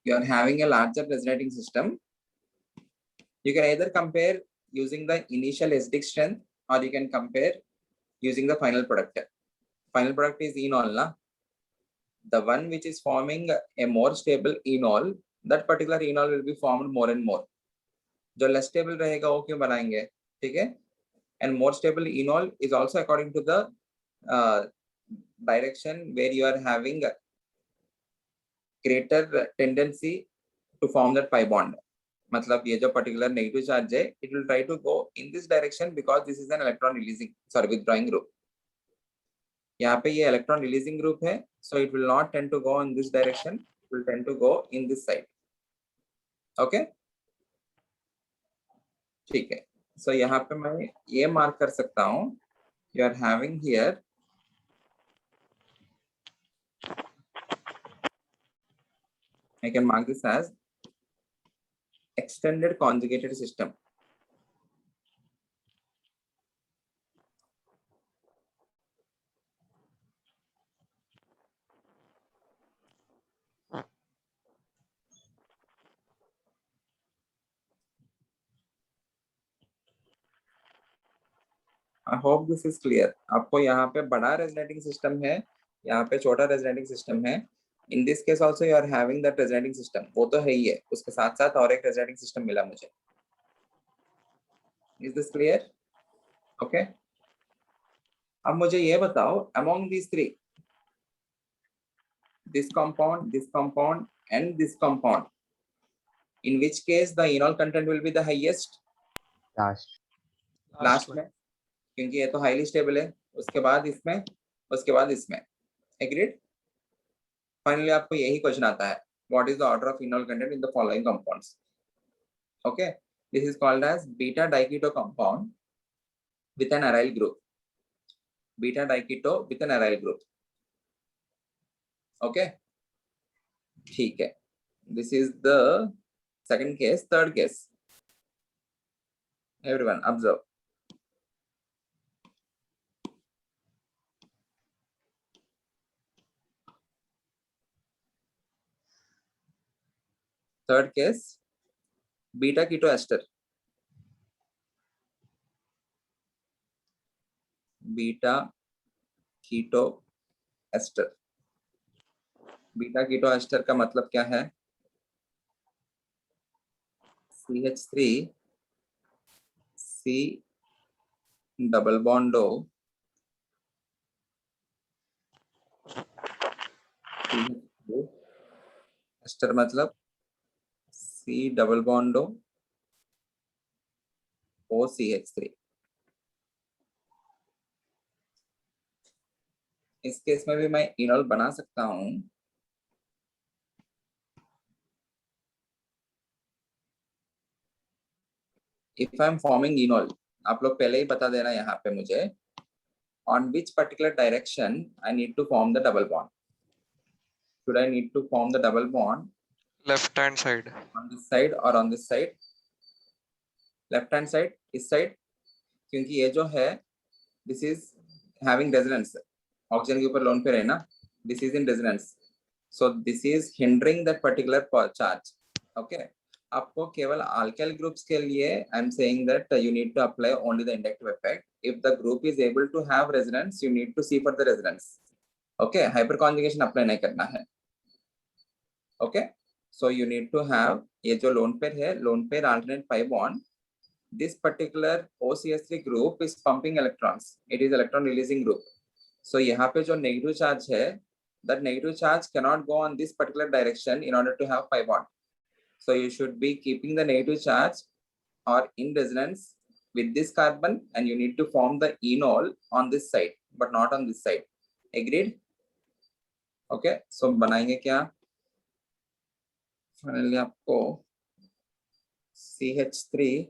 You are having a larger resonating system. You can either compare using the initial acidic strength or you can compare using the final product. Final product is enol, na? the one which is forming a more stable enol, that particular enol will be formed more and more. जो less stable रहेगा वो क्यों बनाएंगे, ठीक है? And more stable enol is also according to the direction where you are having a greater tendency to form that pi bond. मतलब ये जो particular negative charge है, it will try to go in this direction because this is an electron releasing, sorry, withdrawing group. यहाँ पे ये electron releasing group है, so it will not tend to go in this direction, it will tend to go in this side. Okay? ठीक है. So यहाँ पे मैं ये mark कर सकता हूँ. You are having here I can mark this as extended conjugated system. I hope this is clear. आपको यहाँ पे बड़ा resonating system है, यहाँ पे छोटा resonating system है. In this case also you are having that resonating system. वो तो है ही है. उसके साथ साथ और एक resonating system मिला मुझे. Is this clear? Okay. अब मुझे ये बताओ, among these three, this compound, and this compound, in which case the enol content will be the highest? Last में, क्योंकि ये तो highly stable है. उसके बाद इसमें, उसके बाद इसमें. Agreed? Finally, आपको यही क्वेश्चन आता है. What is the order of enol content in the following compounds? Okay, this is called as beta diketo compound with an aryl group. Beta diketo with an aryl group. Okay, ठीक है. This is the second case. Third case. Everyone observe. Third case, beta keto ester. Beta keto ester. Beta keto ester का मतलब क्या है? CH3 C double bond O ester मतलब C double bond O OCH3. इस case में भी मैं इनॉल बना सकता हूं. If I am forming enol, आप लोग पहले ही बता देना यहाँ पे मुझे on which particular direction I need to form the double bond. Should I need to form the double bond Left hand side. on this side or on this side? Left hand side, इस side, क्योंकि ये जो है this is having resonance. Oxygen के ऊपर loan पे रहे ना, this is in resonance. So this is hindering that particular charge. Okay. आपको केवल alkyl groups के लिए I am saying that you need to apply only the inductive effect. If the group is able to have resonance, you need to see for the resonance. Okay, hyperconjugation apply नहीं करना है. Okay, so you need to have ये जो lone pair है, lone pair alternate pi bond. This particular OCH3 group is pumping electrons. It is electron releasing group. So यहाँ पे जो negative charge है, that negative charge cannot go on this particular direction in order to have pi bond. So you should be keeping the negative charge or in resonance with this carbon, and you need to form the enol on this side, but not on this side. Agreed? Okay. So बनाएंगे क्या? Finally आपको CH3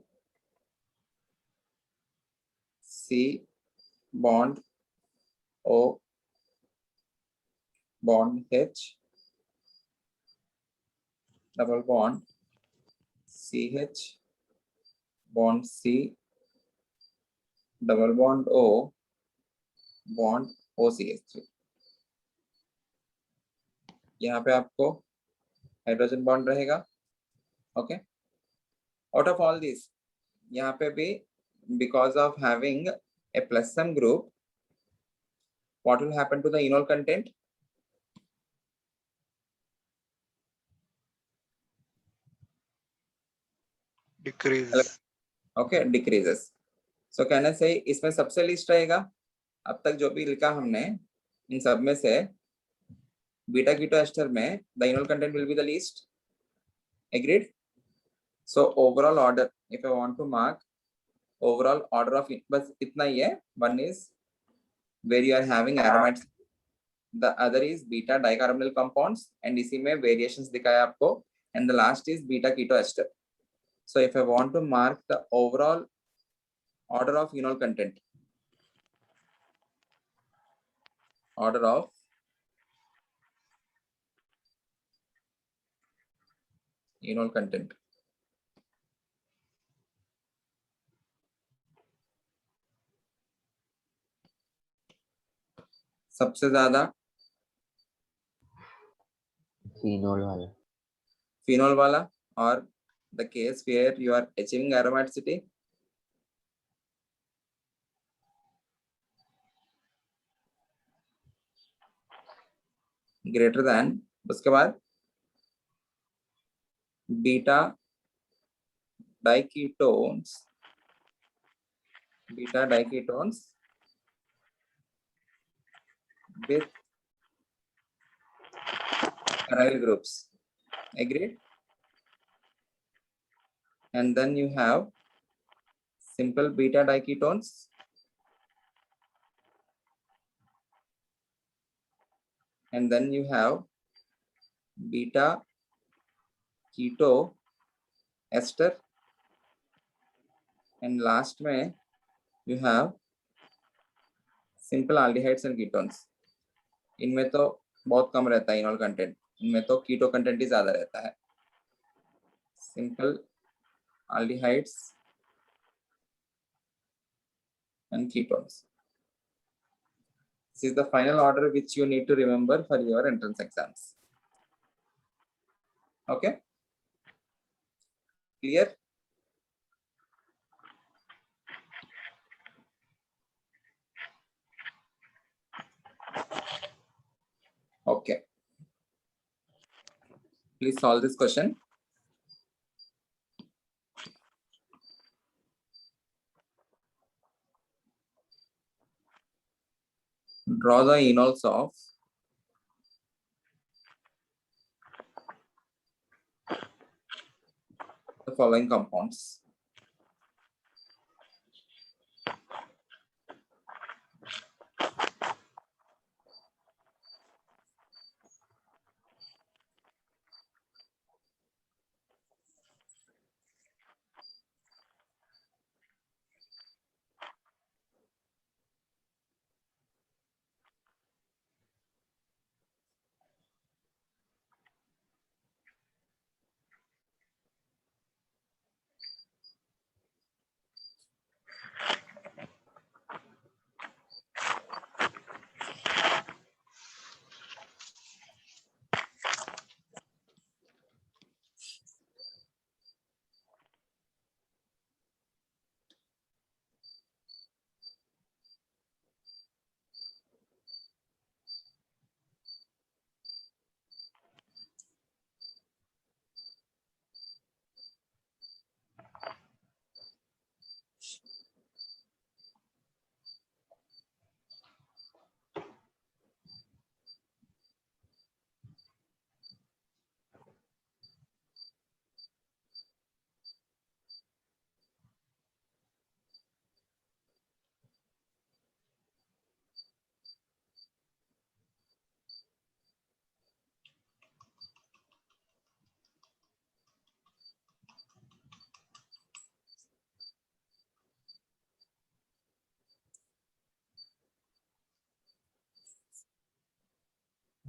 C bond O bond H double bond CH bond C double bond O bond OCH3. यहाँ पे आपको hydrogen bond रहेगा. Okay. Out of all this यहाँ पे भी because of having a plus sum group, what will happen to the enol content? Decrease. Okay, decreases. So can I say इसमें सबसे least रहेगा? अब तक जो भी लिखा हमने इन सब में से बीटा कीटो एस्टर में the enol content will be the least. Agreed? So overall order, if I want to mark overall order of बस इतना ही है. One is where you are having aromatics, the other is beta dicarbonyl compounds and इसी में variations दिखाया आपको, and the last is beta keto ester. So if I want to mark the overall order of enol content, order of enol content, सबसे ज्यादा phenol वाला. phenol वाला, or the case where you are achieving aromaticity, greater than, उसके बाद beta diketones, with aryl groups. Agreed? And then you have simple beta diketones, and then you have beta keto ester, and last में you have simple aldehydes and ketones. इनमें तो बहुत कम रहता है इनॉल content, इनमें तो कीटो कंटेंट ही ज्यादा रहता है. Simple aldehydes and ketones. This is the final order which you need to remember for your entrance exams. Okay? Clear? Okay. Please solve this question. Draw the enols of the following compounds.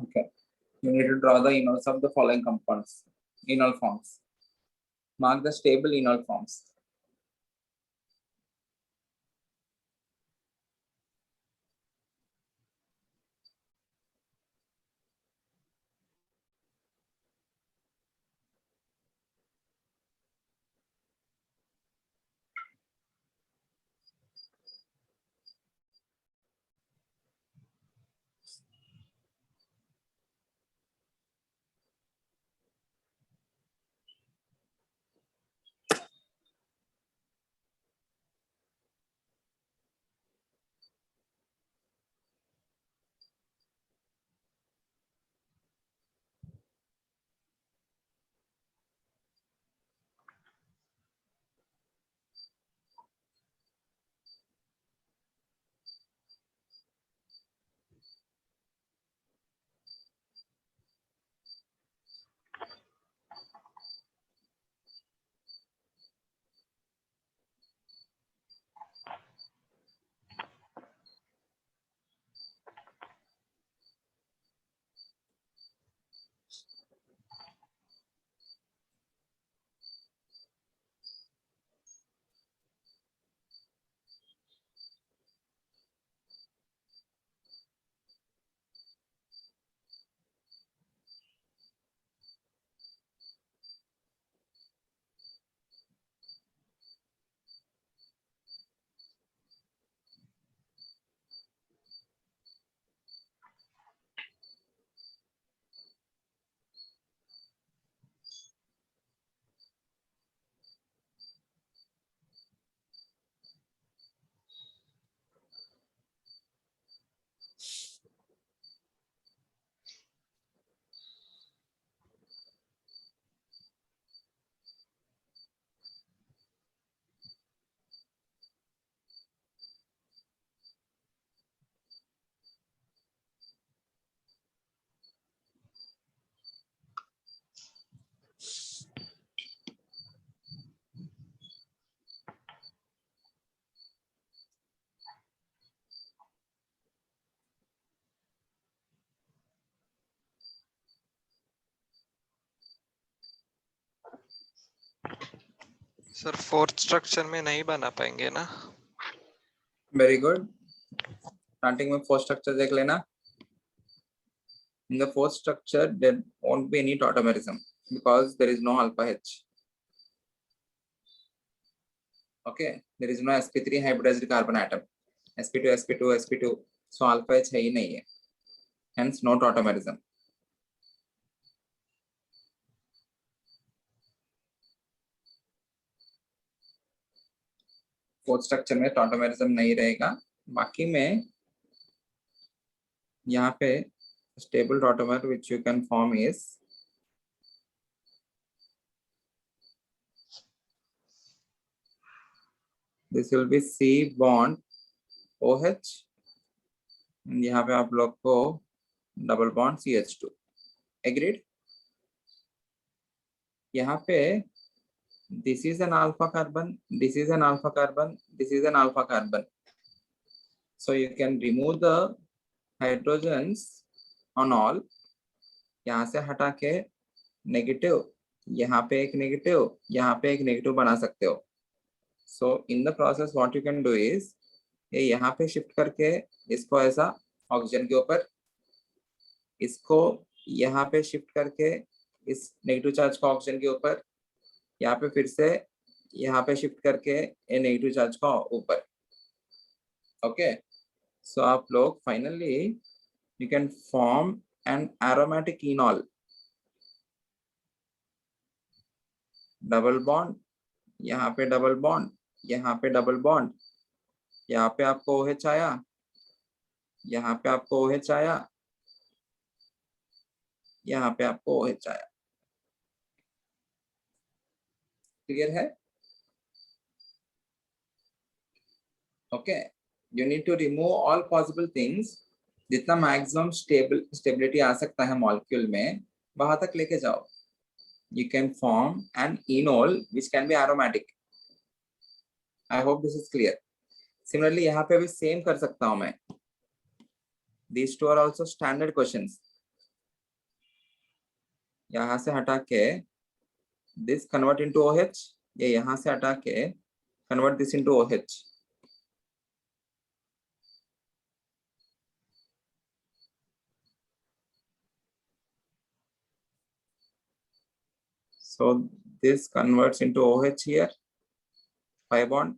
Okay. You need to draw the enols of the following compounds, enol forms. Mark the stable enol forms. Sir fourth structure में नहीं बना पाएंगे ना? Very good. Starting में fourth structure देख लेना। In the fourth structure, there won't be any tautomerism because there is no alpha H. Okay, there is no sp3 hybridized carbon atom. sp2, sp2, sp2. So alpha H है ही नहीं है. Hence no tautomerism. Fourth structure में tautomerism नहीं रहेगा. बाकी में यहाँ पे stable tautomer which you can form is this will be C bond OH. यहाँ पे आप लोग को डबल बॉन्ड CH2. एग्रीड. यहाँ पे this is an alpha carbon, this is an alpha carbon, this is an alpha carbon. So you can remove the hydrogens on all. यहाँ से हटा के नेगेटिव, यहाँ पे एक नेगेटिव, यहाँ पे एक नेगेटिव बना सकते हो. So in the process what you can do is ये यहाँ पे शिफ्ट करके इसको ऐसा ऑक्सीजन के ऊपर, इसको यहाँ पे शिफ्ट करके इस नेगेटिव चार्ज को ऑक्सीजन के ऊपर, यहाँ पे फिर से यहाँ पे शिफ्ट करके ये नेगेटिव चार्ज को ऊपर. ओके, सो आप लोग finally you can form an aromatic इनॉल. Double bond, यहाँ पे डबल बॉन्ड, यहाँ पे डबल बॉन्ड, यहाँ पे आपको OH आया, यहाँ पे आपको OH आया, यहाँ पे आपको OH आया. क्लियर है? Okay, you need to remove all possible things. जितना मैक्सिमम स्टेबिलिटी आ सकता है मॉलिक्यूल में वहां तक लेके जाओ. You can form an enol which can be aromatic. I hope this is clear. Similarly, यहाँ पे भी सेम कर सकता हूँ मैं. These two are also standard questions. यहाँ से हटा के this convert into OH. ये यहाँ से हटा के convert this into OH. So this converts into OH here, pi bond.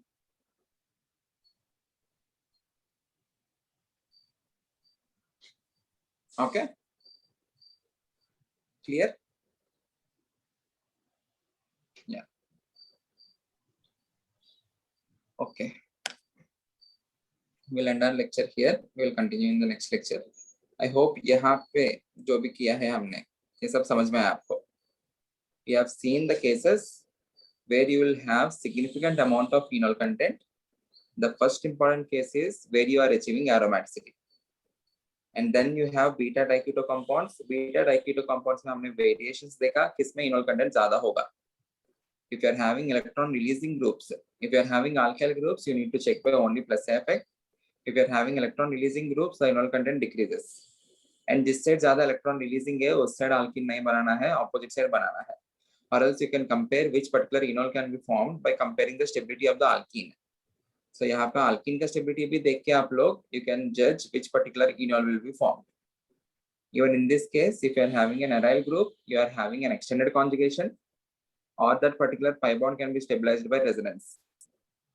Okay, clear? Yeah. Okay, we'll end our lecture here. We'll continue in the next lecture. I hope यहाँ पे जो भी किया है हमने ये सब समझ में आया आपको. We have seen the cases where you will have significant amount of phenol content. The first important case is where you are achieving aromaticity. And then you have beta diketo compounds. Beta diketo compounds में हमने variations देखा किसमें enol content ज़्यादा होगा. If you are having electron releasing groups, if you are having alkyl groups, you need to check by only plus effect. If you are having electron releasing groups, the enol content decreases. And जिस side ज़्यादा electron releasing है उस side alkene नहीं बनाना है, opposite side बनाना है. Or else you can compare which particular enol can be formed by comparing the stability of the alkene. So यहाँ पे alkene का stability भी देख के आप लोग you can judge which particular enol will be formed. Even in this case, if you are having an aryl group, you are having an extended conjugation, or that particular pi bond can be stabilized by resonance.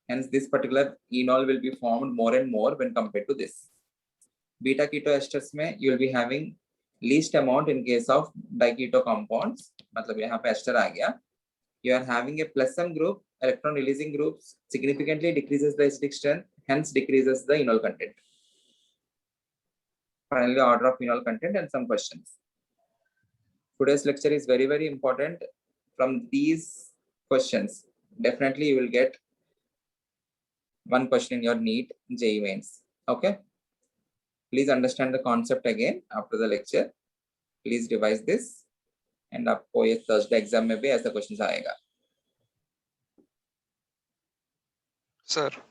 Hence, this particular enol will be formed more and more when compared to this. Beta keto esters में you will be having least amount in case of diketo compounds. मतलब यहाँ पे ester आ गया. You are having a plus some group, electron releasing groups significantly decreases the acidic strength, hence decreases the enol content. Finally, order of enol content and some questions. Today's lecture is very, very important. From these questions, definitely you will get one question in your NEET JEE mains. Okay. Please understand the concept again after the lecture. Please revise this. And आपको ये Thursday exam में भी ऐसा questions आएगा. Sir